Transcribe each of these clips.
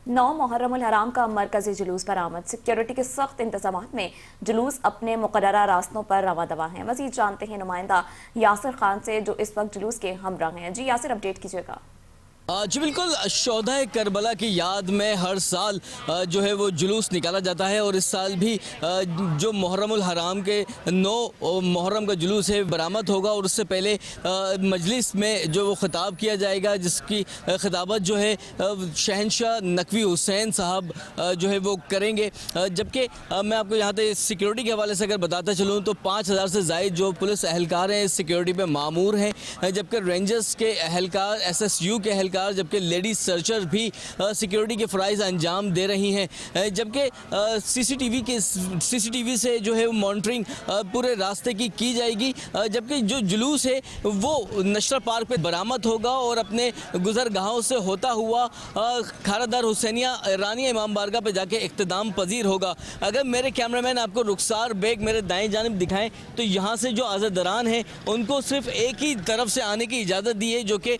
9 मुहर्रमुल हराम का मरकजी जुलूस बरामद। सिक्योरिटी के सख्त इंतजामात में जुलूस अपने मुकर्ररा रास्तों पर रवा दवा है। मजीद जानते हैं नुमाइंदा यासिर खान से, जो इस वक्त जुलूस के हमराह हैं। जी यासिर, अपडेट कीजिएगा। जी बिल्कुल, शोधा करबला की याद में हर साल जो है वो जुलूस निकाला जाता है और इस साल भी जो मुहर्रमुल हराम के 9 मुहर्रम का जुलूस है बरामद होगा और उससे पहले मजलिस में जो वो खिताब किया जाएगा, जिसकी खिताबत जो है शहनशाह नकवी हुसैन साहब जो है वो करेंगे। जबकि मैं आपको यहाँ पे सिक्योरिटी के हवाले से अगर बताता चलूँ तो 5000 से ज़ायद जो पुलिस अहलकार हैं इस सिक्योरिटी पे मामूर हैं, जबकि रेंजर्स के अहलकार, SSU के अहलकार, जबकि लेडीज सर्चर भी सिक्योरिटी के फ़राइज़ अंजाम दे रही हैं। जबकि CCTV से जो है वो मॉनिटरिंग पूरे रास्ते की जाएगी। जबकि जो जुलूस है वो नशरा पार्क पे बरामद होगा और अपने गुजरगाहों से होता हुआ खारादार हुसैनिया रानिया इमाम बारगाह पे जाके इख्तिताम पजीर होगा। अगर मेरे कैमरामैन आपको रुखसार बेग मेरे दाएं जानिब दिखाएं तो यहाँ से जो आज़ादरान हैं उनको सिर्फ एक ही तरफ से आने की इजाज़त दी है, जो कि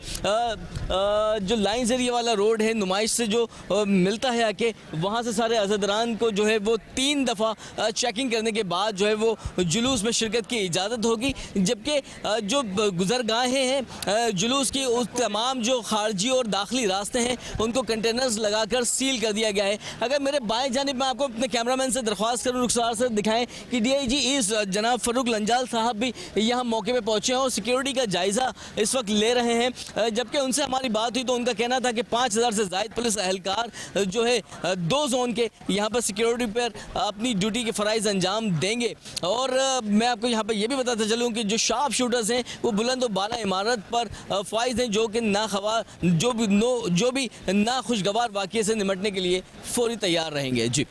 जो लाइन्स एरिया वाला रोड है, नुमाइश से जो मिलता है आके, वहाँ से सारे आज़ादरान को जो है वो 3 दफ़ा चेकिंग करने के बाद जो है वो जुलूस में शिरकत की इजाज़त होगी। जबकि जो गुजरगाहें हैं जुलूस की, उस तमाम जो खारजी और दाखिली रास्ते हैं उनको कंटेनर्स लगाकर सील कर दिया गया है। अगर मेरे बाएं जानिब मैं आपको अपने कैमरामैन से दरख्वास्त करूँ रुखसार से दिखाएं कि DIG इस जनाब फ़रूक लंजाल साहब भी यहाँ मौके पर पहुँचे हैं और सिक्योरिटी का जायज़ा इस वक्त ले रहे हैं। जबकि उनसे हमारी बात हुई तो उनका कहना था कि 5000 से ज़ायद पुलिस अहलकार जो है 2 जोन के यहाँ पर सिक्योरिटी पर अपनी ड्यूटी के फ़राइज़ अंजाम देंगे। और मैं आपको यहाँ पर यह भी बताता चलूँ कि जो शार्प शूटर्स हैं वो बुलंद और बाला इमारत पर फाइज हैं, जो कि जो भी नाखुशगवार वाक़ये से निमटने के लिए फौरी तैयार रहेंगे। जी।